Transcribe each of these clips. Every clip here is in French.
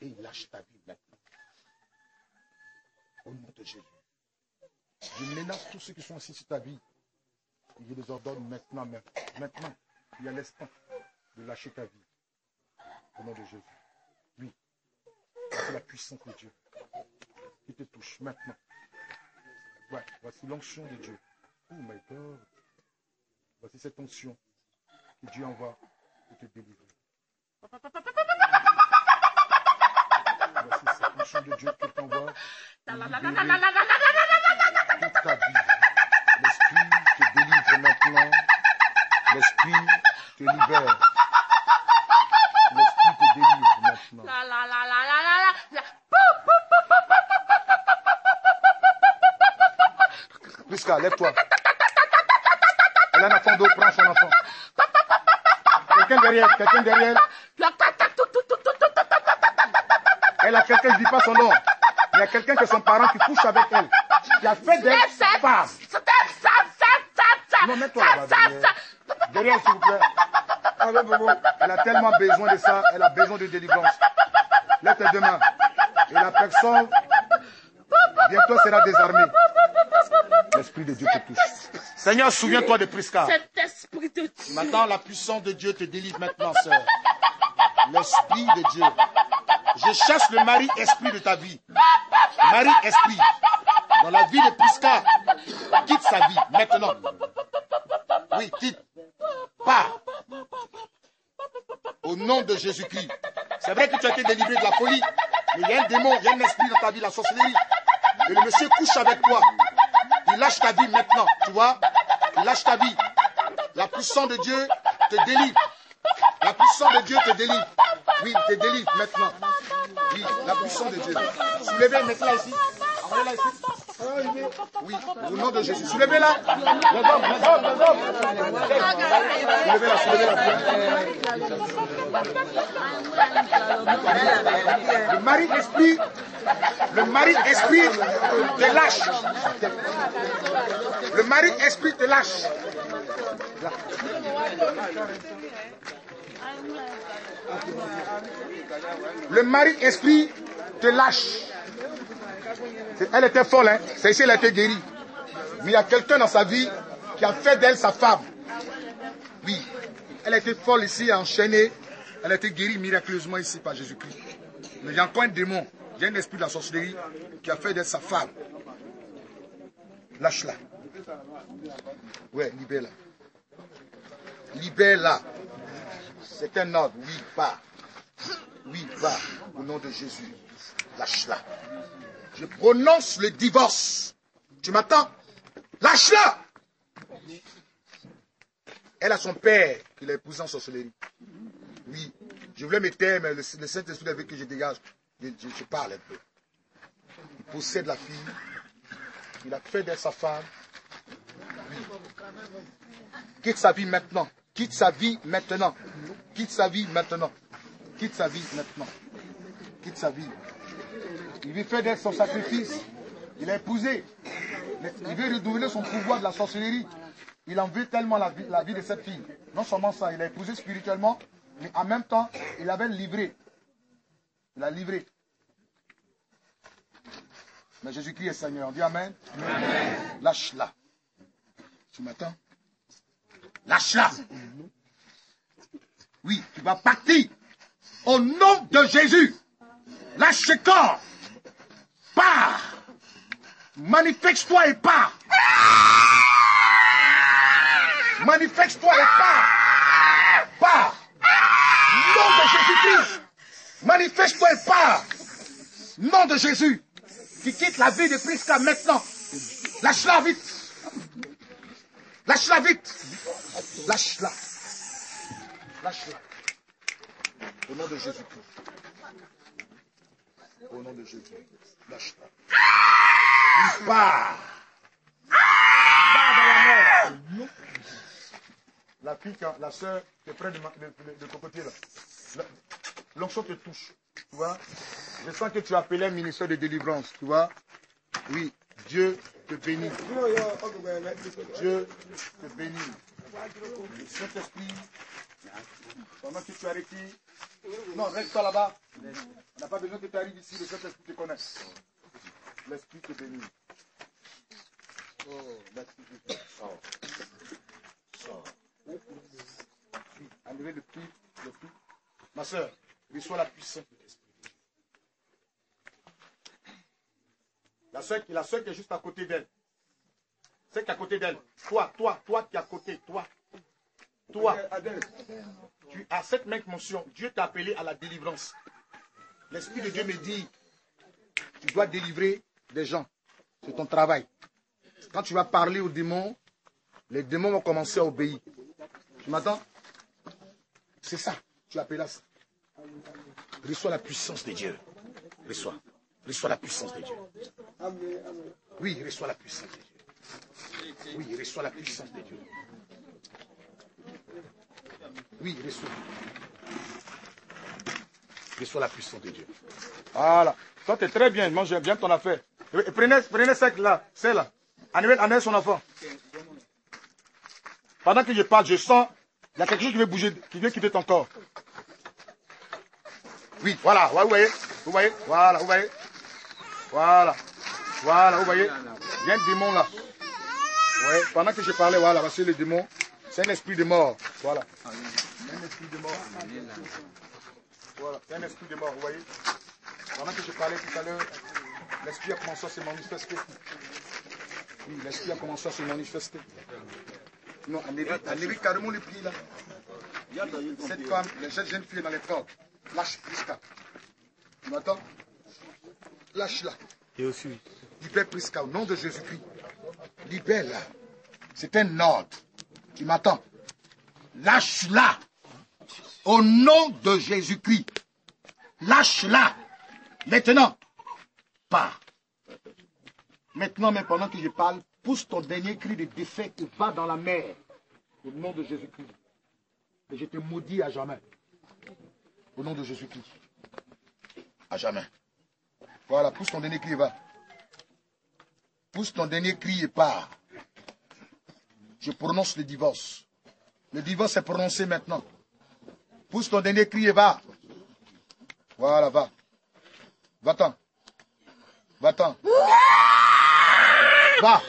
Et il lâche ta vie maintenant. Au nom de Jésus. Je menace tous ceux qui sont assis sur ta vie. Je les ordonne maintenant même. Maintenant, il y a l'instant de lâcher ta vie. Au nom de Jésus. Oui. C'est la puissance de Dieu qui te touche maintenant. Ouais, voici l'onction de Dieu. Oh my God. Voici cette onction que Dieu envoie pour te délivrer. Voici cette onction de Dieu qui t'envoie pour libérer toute ta vie. L'Esprit te délivre maintenant. L'Esprit te libère. L'Esprit te délivre maintenant. Prisca, lève-toi. Elle a un enfant d'eau, prends son enfant. Quelqu'un derrière, quelqu'un derrière. Elle a quelqu'un, je ne dis pas son nom. Il y a quelqu'un qui est son parent qui couche avec elle. Qui a fait des femmes. Non, mets-toi là-bas derrière. Derrière, s'il vous plaît. Elle a tellement besoin de ça. Elle a besoin de délivrance. Lève tes deux mains. Et la personne, bientôt sera désarmée. L'Esprit de Dieu te touche. Seigneur, souviens-toi de Prisca. Maintenant, la puissance de Dieu te délivre maintenant, sœur. L'Esprit de Dieu. Je chasse le mari-esprit de ta vie. Mari-esprit. Dans la vie de Prisca. Quitte sa vie, maintenant. Oui, quitte. Pars. Au nom de Jésus-Christ. C'est vrai que tu as été délivré de la folie. Mais il y a un démon, il y a un esprit dans ta vie, la sorcellerie. Et le monsieur couche avec toi. Il lâche ta vie maintenant, tu vois. Il lâche ta vie. La puissance de Dieu te délivre. La puissance de Dieu te délivre. Oui, te délivre maintenant. Oui, la puissance de Dieu. Soulevez, mettez-la ici. Envoyez-la ici. Oui, au nom de Jésus. Soulevez-la. Les hommes. Soulevez-la, le mari-esprit te lâche. Le mari-esprit te lâche. Le mari-esprit te lâche. Elle était folle, hein. C'est ici, elle a été guérie. Mais il y a quelqu'un dans sa vie qui a fait d'elle sa femme. Oui. Elle a été folle ici, enchaînée. Elle a été guérie miraculeusement ici par Jésus-Christ. Mais il y a encore un démon. Il y a un esprit de la sorcellerie qui a fait d'elle sa femme. Lâche-la. Ouais, libère-la. Libère-la. C'est un ordre. Oui, va. Oui, va. Au nom de Jésus. Lâche-la. Je prononce le divorce. Tu m'attends? Lâche-la. Elle a son père qui l'a épousé en sorcellerie. Oui. Je voulais me taire, mais le Saint-Esprit avec que je dégage, je parle un peu. Il possède la fille. Il a fait d'elle sa femme. Oui. Quitte sa vie maintenant. Quitte sa vie maintenant. Quitte sa vie maintenant. Quitte sa vie maintenant. Quitte sa vie. Il veut faire d'elle son sacrifice. Il a épousé. Il veut renouveler son pouvoir de la sorcellerie. Il en veut tellement la vie de cette fille. Non seulement ça, il a épousé spirituellement, mais en même temps, il avait livré. Il a livré. Mais Jésus-Christ est Seigneur. On dit Amen. Amen. Lâche-la. Tu m'attends? Lâche-la. Oui, tu vas partir. Au nom de Jésus. Lâche ce corps. Pars. Manifeste-toi et pars. Manifeste-toi et pars. Pars. Nom de Jésus-Christ. Manifeste-toi et pars. Nom de Jésus. Qui quitte la vie de Prisca maintenant. Lâche-la vite. Lâche-la vite. Lâche-la. Lâche-la. Au nom de Jésus-Christ. Au nom de Jésus. Lâche-la. Il part. Part dans la mort. La fille, la soeur qui est près de cocotier là. L'onction te touche. Tu vois? Je sens que tu appelais un ministère de délivrance. Tu vois? Oui. Dieu te bénit. Dieu te bénit. Saint-Esprit, pendant que tu as arrêté. Non, reste-toi là-bas. On n'a pas besoin que tu arrives ici, le Saint-Esprit te connaît. L'Esprit te bénit. Oh, l'Esprit te bénit. Sors. Enlevez le pied. Ma soeur, reçois la puissance de l'Esprit. La soeur qui est juste à côté d'elle. Celle qui est à côté d'elle. Toi qui es à côté, toi, tu as cette même mention. Dieu t'a appelé à la délivrance. L'Esprit de Dieu me dit, tu dois délivrer des gens. C'est ton travail. Quand tu vas parler aux démons, les démons vont commencer à obéir. Tu m'entends? C'est ça. Tu appelles à ça. Reçois la puissance de Dieu. Reçois la puissance de Dieu. Oui, reçois la puissance de Dieu. Oui, reçois la puissance de Dieu. Oui, reçois. Reçois la puissance de Dieu. Voilà. Toi, tu es très bien. Mange bien ton affaire. Et prenez celle-là. Celle-là. Enlevez son enfant. Pendant que je parle, je sens, il y a quelque chose qui veut bouger, qui veut quitter ton corps. Oui, voilà. Vous voyez? Voilà, vous voyez? Voilà, vous voyez? Il y a un démon là. Ouais, pendant que je parlais, voilà, voici le démon. C'est un esprit de mort. Voilà. C'est un esprit de mort. Voilà, c'est un esprit de mort, vous voyez? Pendant que je parlais tout à l'heure, l'esprit a commencé à se manifester. Oui, l'esprit a commencé à se manifester. Non, enlevez carrément les pieds là. Cette femme, cette jeune fille est dans les cordes. Lâche Prisca. Tu m'entends? Lâche-la. Et aussi. Libère Prisca au nom de Jésus-Christ. Libère-la. C'est un ordre. Tu m'entends? Lâche-la. Au nom de Jésus-Christ. Lâche-la. Maintenant. Pars. Maintenant, mais pendant que je parle, pousse ton dernier cri de défaite et va dans la mer. Au nom de Jésus-Christ. Et je te maudis à jamais. Au nom de Jésus-Christ. À jamais. Voilà, pousse ton dernier cri et va. Pousse ton dernier cri et pars. Je prononce le divorce. Le divorce est prononcé maintenant. Pousse ton dernier cri et va. Voilà, va. Va-t'en. Va-t'en. Va.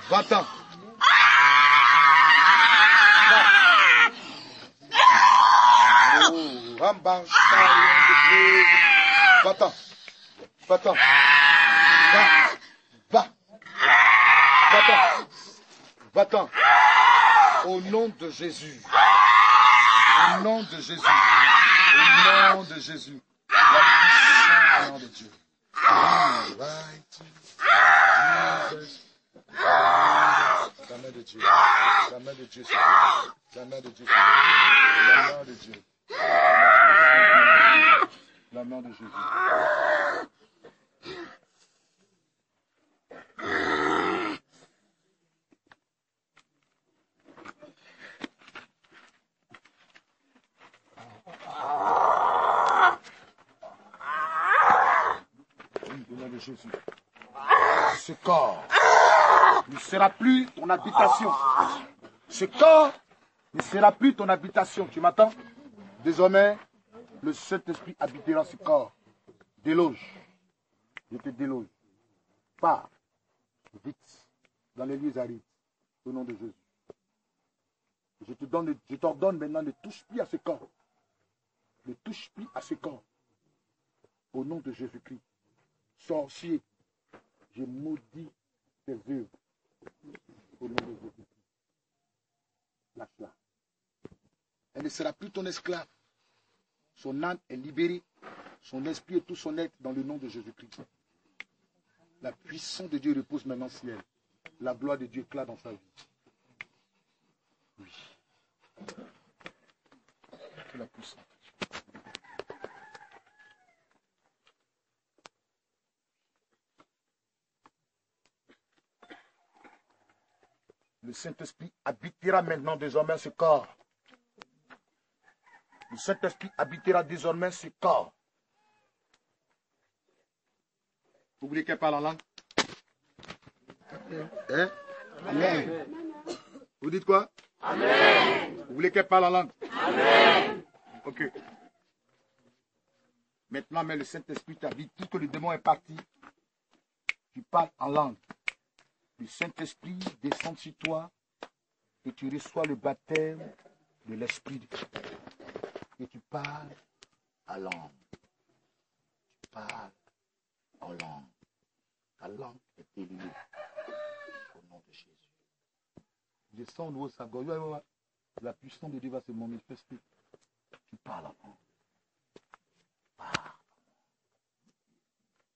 Va-t'en. Va-t'en. Va-t'en. Va. Va. Va-t'en. Va-t'en. Au nom de Jésus. Au nom de Jésus. Au nom de Jésus. La puissance du nom de Dieu. La main de Dieu. La main de Dieu. La main de Dieu. La main de Dieu. La main de Jésus. Au nom de Jésus. Ce corps ne sera plus ton habitation. Ce corps ne sera plus ton habitation. Tu m'entends? Désormais, le Saint-Esprit habitera ce corps. Déloge. Je te déloge. Pars. Vite. Dans les lieux arides. Au nom de Jésus. Je t'ordonne maintenant, ne touche plus à ce corps. Ne touche plus à ce corps. Au nom de Jésus-Christ. Sorcier. Je maudis tes œuvres. Au nom de Jésus-Christ. Lâche-la. Elle ne sera plus ton esclave. Son âme est libérée. Son esprit et tout son être dans le nom de Jésus-Christ. La puissance de Dieu repose maintenant sur elle. La gloire de Dieu éclate dans sa vie. Oui. Que la puissance. Le Saint-Esprit habitera maintenant désormais ce corps. Le Saint-Esprit habitera désormais ce corps. Vous voulez qu'elle parle en langue? Hein? Amen. Vous dites quoi? Amen. Vous voulez qu'elle parle en langue? Amen. Ok. Maintenant, mais le Saint-Esprit t'habite. Tout que le démon est parti, tu parles en langue. Le Saint-Esprit descend sur toi et tu reçois le baptême de l'Esprit de Dieu. Et tu parles en langue. Tu parles en langue. Ta langue est déliée au nom de Jésus. Descends au nouveau sagor. La puissance de Dieu va se manifester. Tu parles en langue.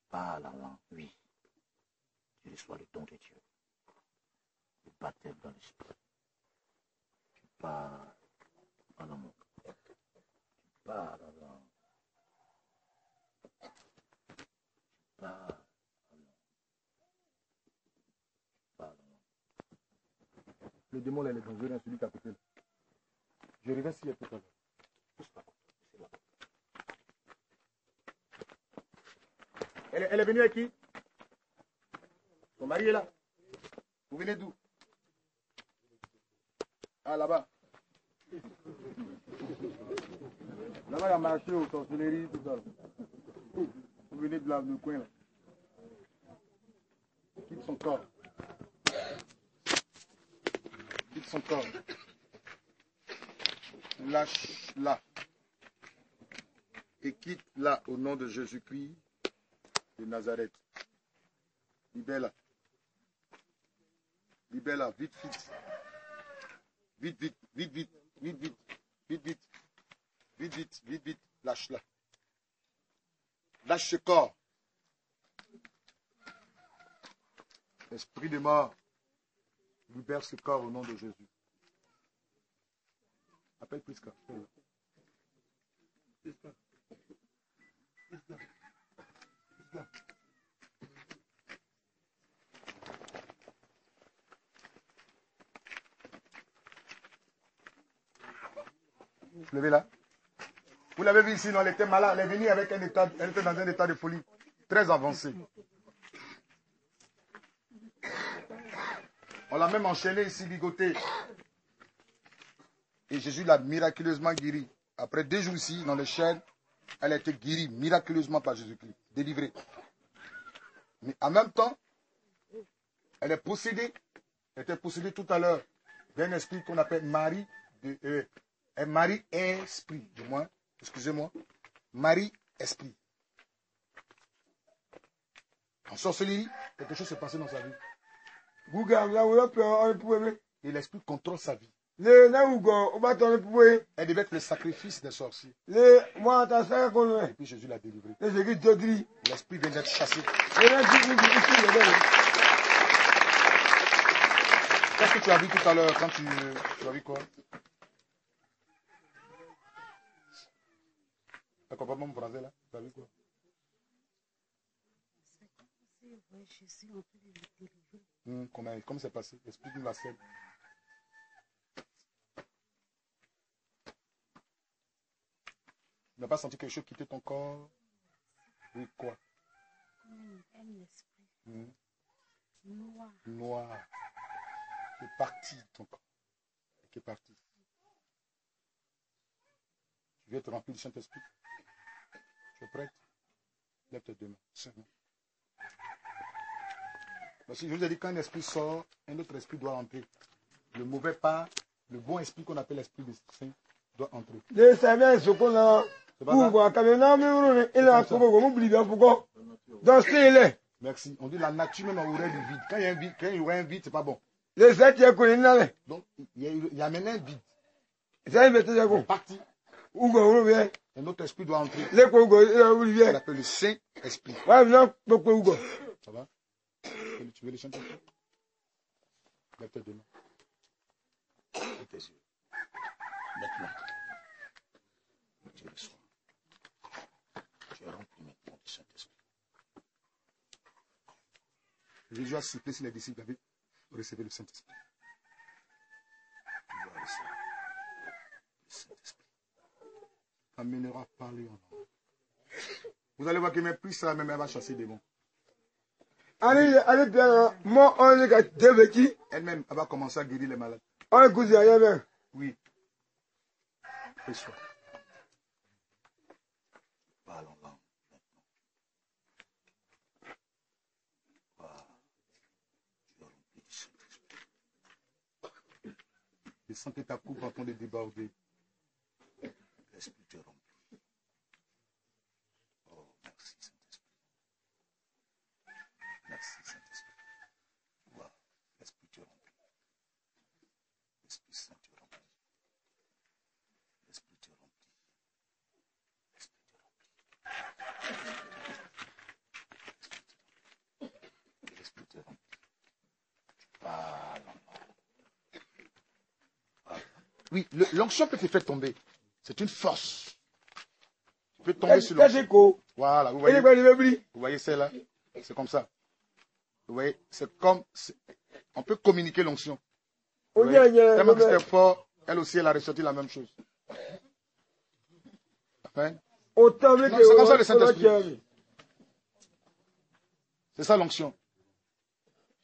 Parle en langue. Oui. Tu reçois le don de Dieu. Le baptême dans l'esprit. Tu parles en langue. Tu parles en langue. Tu parles. Le démon là, il est dangereux, celui qui est à côté. Je reviens s'il y a tout à l'heure. Elle est venue avec qui? Son mari est là. Vous venez d'où? Ah, là-bas. Là-bas, il y a marché aux sorcelleries, tout ça. Vous venez de là, du coin là. Quitte son corps. Quitte son corps. Lâche-la. Et quitte-la au nom de Jésus-Christ de Nazareth. Libère-la. Libère-la. Vite, vite. Vite, vite, vite, vite, vite, vite, vite, vite. Vite, vite, vite, vite. Lâche-la. Lâche ce corps. Esprit de mort. Libère ce corps au nom de Jésus. Appelle Prisca. Prisca. Prisca. Prisca. Levez là. Vous l'avez vu ici, non, elle était malade. Elle est venue avec un état, elle était dans un état de folie très avancé. On l'a même enchaînée ici, ligotée. Et Jésus l'a miraculeusement guérie. Après 2 jours ici, dans les chaînes, elle a été guérie miraculeusement par Jésus-Christ, délivrée. Mais en même temps, elle est possédée. Elle était possédée tout à l'heure d'un esprit qu'on appelle Marie-Esprit, du moins. Excusez-moi. Marie-Esprit. En sorcellerie, quelque chose s'est passé dans sa vie. Et l'esprit contrôle sa vie. Elle devait être le sacrifice des sorciers. Et puis Jésus l'a délivré. L'esprit vient d'être chassé. Qu'est-ce que tu as vu tout à l'heure quand tu as vu quoi? Tu comprends mon français là? Tu as vu quoi? Comment c'est passé? Explique-nous la scène. Tu n'as pas senti quelque chose quitter ton corps? Oui, quoi? Un esprit. Noir. Qui est parti de ton corps. Qui est parti. Tu veux te remplir du Saint-Esprit? Tu es prête? Lève tes 2 mains. Parce que je vous ai dit, quand un esprit sort, un autre esprit doit entrer. Le mauvais part, le bon esprit qu'on appelle l'esprit de Saint doit entrer. Merci. On dit la nature même aurait du vide. Quand il y aurait un vide, c'est pas bon. Donc, il y a maintenant un vide. C'est parti. Un autre esprit doit entrer. On appelle le Saint-Esprit. Ça va? Tu veux les chanter? Lève tes 2 mains. Et tes yeux. Maintenant, tu reçois. Tu es rempli maintenant du Saint-Esprit. Jésus a soufflé sur les disciples avec recevoir le Saint-Esprit. Tu dois recevoir le Saint-Esprit. Amènera à parler en langue. Vous allez voir que même plus ça, même elle va chasser des démons. Elle-même, elle va commencer à guérir les malades. Oui. Reçois. Parle en langue. sens que ta coupe est en train de déborder. L'Esprit te remplit. Oh, merci Saint-Esprit. Merci Saint-Esprit. Wow. L'Esprit te remplit. L'Esprit Saint te remplit. L'Esprit te remplit. L'Esprit te remplit. L'Esprit te remplit. Oui, l'onction peut te faire tomber. C'est une force. Tu peux tomber sur l'onction. Voilà, vous voyez celle-là? C'est comme ça. Vous voyez, c'est comme... On peut communiquer l'onction. Tellement que c'était fort, elle aussi, elle a ressorti la même chose. Amen. C'est comme ça le Saint-Esprit. C'est ça l'onction.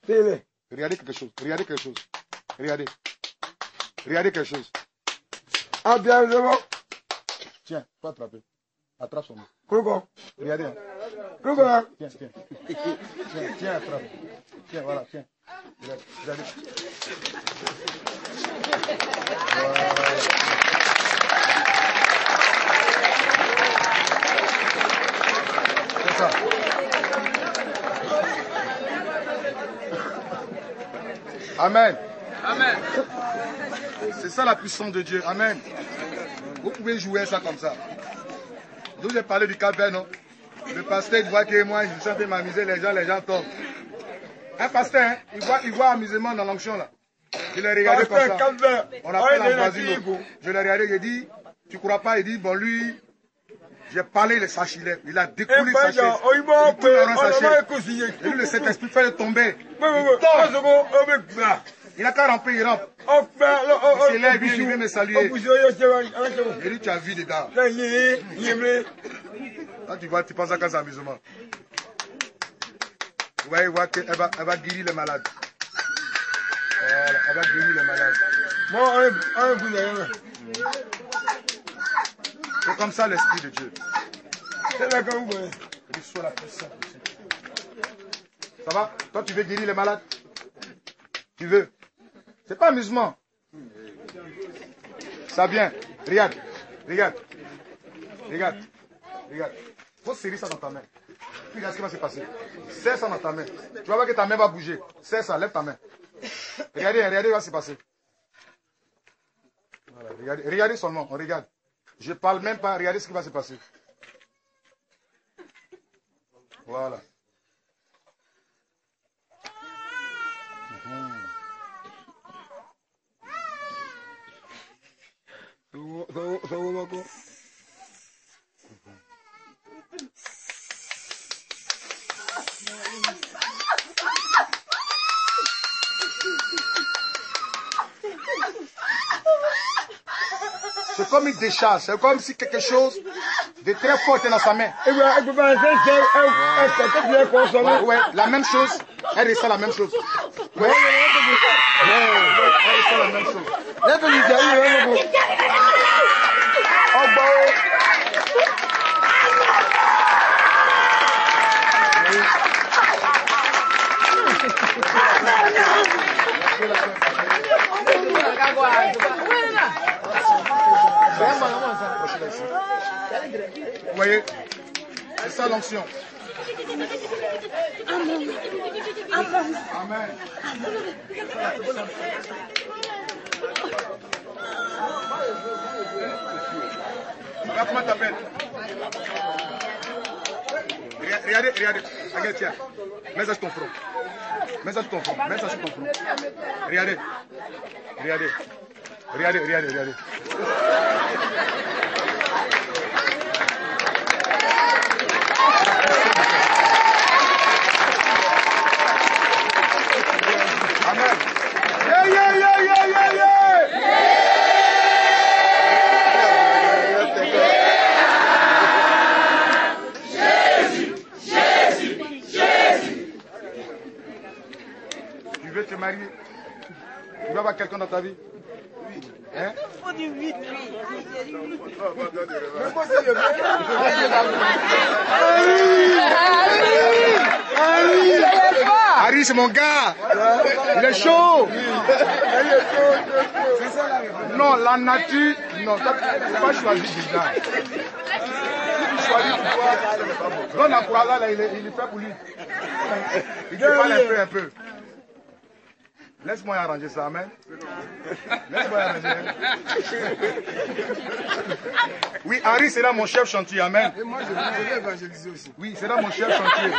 Regardez quelque chose. Regardez quelque chose. Regardez. Regardez quelque chose. Ah bien, c'est bon. Tiens, faut attraper. Attrape son mot. Pourquoi? Regardez. Pourquoi? Tiens, tiens. Tiens, attrape. Tiens, voilà, tiens. Regardez. C'est ça. Amen. Amen. C'est ça la puissance de Dieu. Amen. Vous pouvez jouer ça comme ça. Je vous ai parlé du Cap-Vert, non? Le pasteur, il voit que moi, je suis en train de m'amuser, les gens tombent. Un pasteur, hein, il voit amusement dans l'onction là. Je l'ai regardé comme ça. On appelle Ambasino. Je l'ai regardé, il dit, tu crois pas? Il dit, bon lui, j'ai parlé de sa chilette. Il a découlé sa chaise. Et lui, le Saint-Esprit fait le tomber. Il n'a qu'à ramper, il rampe. Il s'élève, il vient me saluer. Et lui, tu as vu dedans. Quand tu vois, tu penses à qu'à amusement. Vous voyez, qu'elle va guérir les malades. Voilà, elle va guérir les malades. C'est comme ça l'Esprit de Dieu. Il soit la puissance. Ça va? Toi, tu veux guérir les malades? Tu veux? C'est pas amusement. Ça vient. Regarde. Regarde. Regarde. Regarde. Faut serrer ça dans ta main. Puis regarde ce qui va se passer. Serre ça dans ta main. Tu vas voir que ta main va bouger. Serre ça, lève ta main. Regardez, regardez ce qui va se passer. Voilà, regardez, regardez seulement, on regarde. Je ne parle même pas, regardez ce qui va se passer. Voilà. C'est comme une décharge, c'est comme si quelque chose de très fort était dans sa main. Ouais, la même chose, elle ressent la même chose. Ouais. Elle ressent la même chose. Vous voyez, c'est ça l'onction. Amen. Amen. Regarde comment t'appelles. Regardez, regardez. Regarde, tiens. Mets ça sur ton front. Mets ça sur ton front. Mets ça sur ton front. Regardez. Regardez. Regardez, regardez, regardez. Amen. Yeah, yeah, yeah, yeah, yeah, yeah. Jésus, Jésus. Tu veux te marier? Tu veux avoir quelqu'un dans ta vie? Hein? dit 8. Harry, c'est mon gars. Il est chaud. Non, la nature, non, tu n'as pas choisi déjà. Tu choisis pour toi. Donne encouragement, là, il est fait pour lui. Il te parle un peu. Laisse-moi arranger ça, amen. Laisse-moi arranger. Oui, Harry sera mon chef chantier, amen. Et moi, je vais évangéliser aussi. Oui, c'est là mon chef chantier.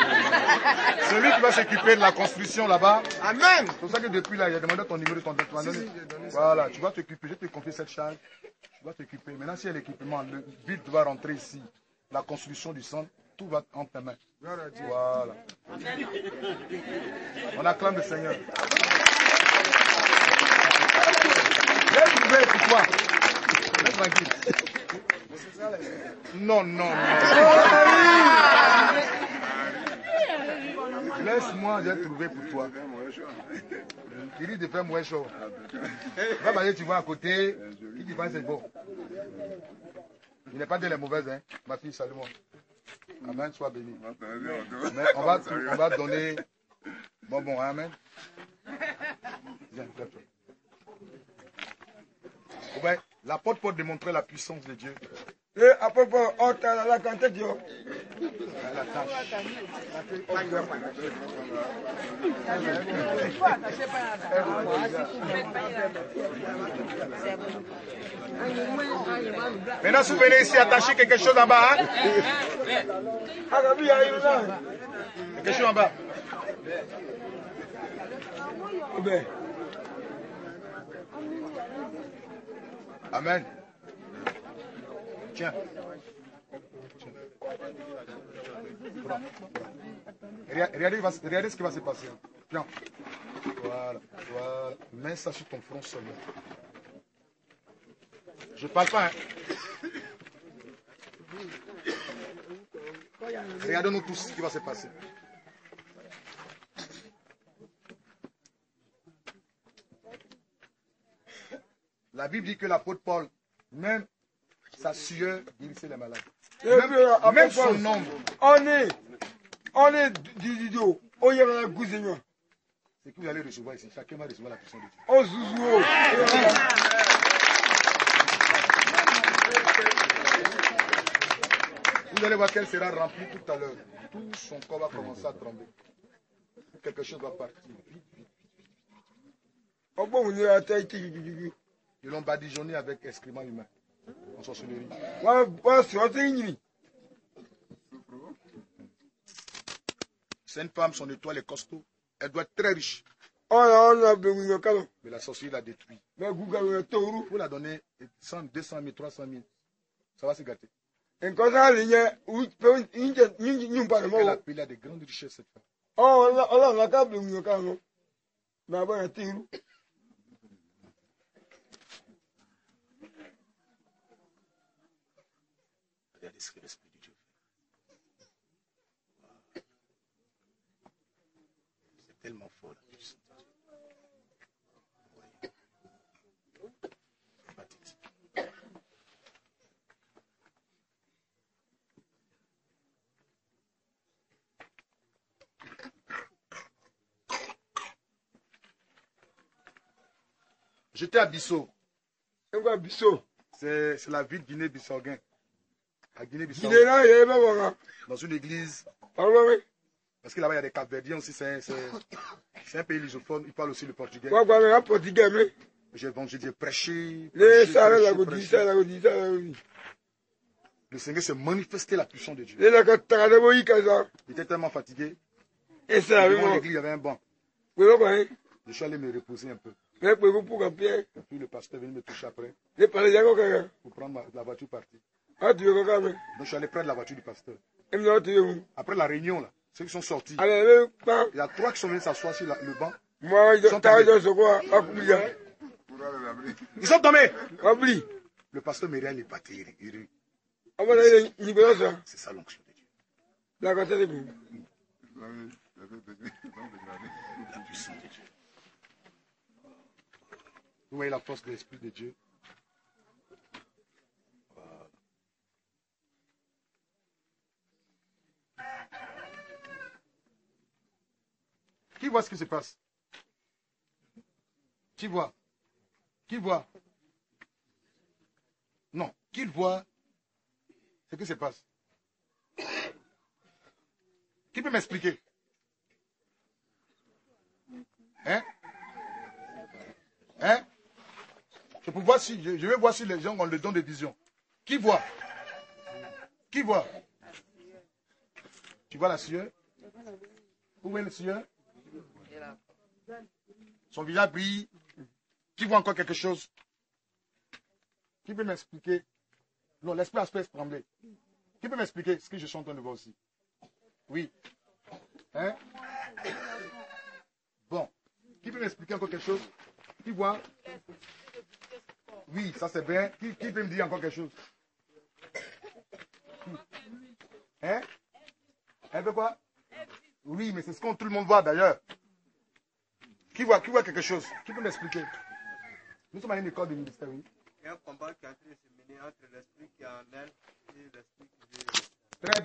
Celui qui va s'occuper de la construction là-bas. Amen. C'est pour ça que depuis là, il a demandé ton numéro, ton téléphone. Voilà, tu vas t'occuper. Je te confie cette charge. Tu vas t'occuper. Maintenant, s'il y a l'équipement, le vide doit rentrer ici. La construction du centre, tout va entre tes mains. Voilà. On acclame le Seigneur. Laisse trouver pour toi. Laisse tranquille. Non, non, non. Laisse-moi, j'ai trouvé pour toi. Il dit de faire moins chaud. Va, tu vois à côté, il dit c'est bon. Il n'est pas de les mauvaises, hein. Ma fille, salut-moi. Amen, sois béni. Mais on va donner. Bon, amen. Viens, lève-toi. Ouais, la porte peut démontrer la puissance de Dieu. Et à propos, on t'a la quantité de Dieu. La tâche. Maintenant, si vous venez ici attacher quelque chose en bas, hein? Quelque chose en bas. Amen. Tiens. Regardez ce qui va se passer. Tiens. Voilà. Mets ça sur ton front seulement. Je ne parle pas. Hein. Regardez-nous tous ce qui va se passer. La Bible dit que l'apôtre Paul, même sa sueur, guérissait les malades. Même son ombre. On est du dos. On y a la gousigne. C'est que vous allez recevoir ici. Chacun va recevoir la puissance de Dieu. On zouzou. Vous allez voir qu'elle sera remplie tout à l'heure. Tout son corps va commencer à trembler. Quelque chose va partir. Ils l'ont badigeonné avec excrément humain. En sorcellerie. C'est une femme, son étoile est costaud. Elle doit être très riche. Mais la sorcellerie l'a détruit. Vous la donner 100, 200 000, 300 000. Ça va se gâter. Elle a appelé à de grandes richesses cette femme. Regardez ce que l'Esprit de Dieu fait. C'est tellement fort la puissance de Dieu. J'étais à Bissau. C'est la ville de Guinée-Bissau. À Guinée-Bissau. Dans une église. Parce que là-bas, il y a des Cap-Verdiens aussi. C'est un pays lusophone. Ils parlent aussi le portugais. J'ai prêché. Le Seigneur s'est manifesté la puissance de Dieu. Il était tellement fatigué. Devant l'église, il y avait un banc. Je suis allé me reposer un peu. Puis le pasteur est venu me toucher après. Pour prendre la voiture partie. Donc je suis allé près de la voiture du pasteur. Après la réunion, là, ceux qui sont sortis, il y a 3 qui sont venus s'asseoir sur le banc. Ils sont tombés. Le pasteur me regarde les batteries. C'est ça l'onction de Dieu. La puissance de Dieu. Vous voyez la force de l'Esprit de Dieu. Qui voit ce qui se passe? Qui voit? Qui voit? Non, qui voit ce qui se passe? Qui peut m'expliquer? Hein? Hein? Je peux voir si, je vais voir si les gens ont le don de vision. Qui voit? Qui voit? Tu vois la sueur? Où est le sueur? Son visage brille. Qui voit encore quelque chose? Qui peut m'expliquer? Non, l'esprit aspect trembler. Qui peut m'expliquer ce que je suis en train de voir aussi? Oui. Hein? Bon. Qui peut m'expliquer encore quelque chose? Qui voit? Oui, ça c'est bien. Qui peut me dire encore quelque chose? Hein? Elle veut quoi? Oui, mais c'est ce que tout le monde voit d'ailleurs. Qui voit quelque chose? Qui peut m'expliquer? Nous sommes à une école de ministère, oui. Il y a un combat qui est en train de se mener entre l'esprit qui est en elle et l'esprit qui est... Très bien.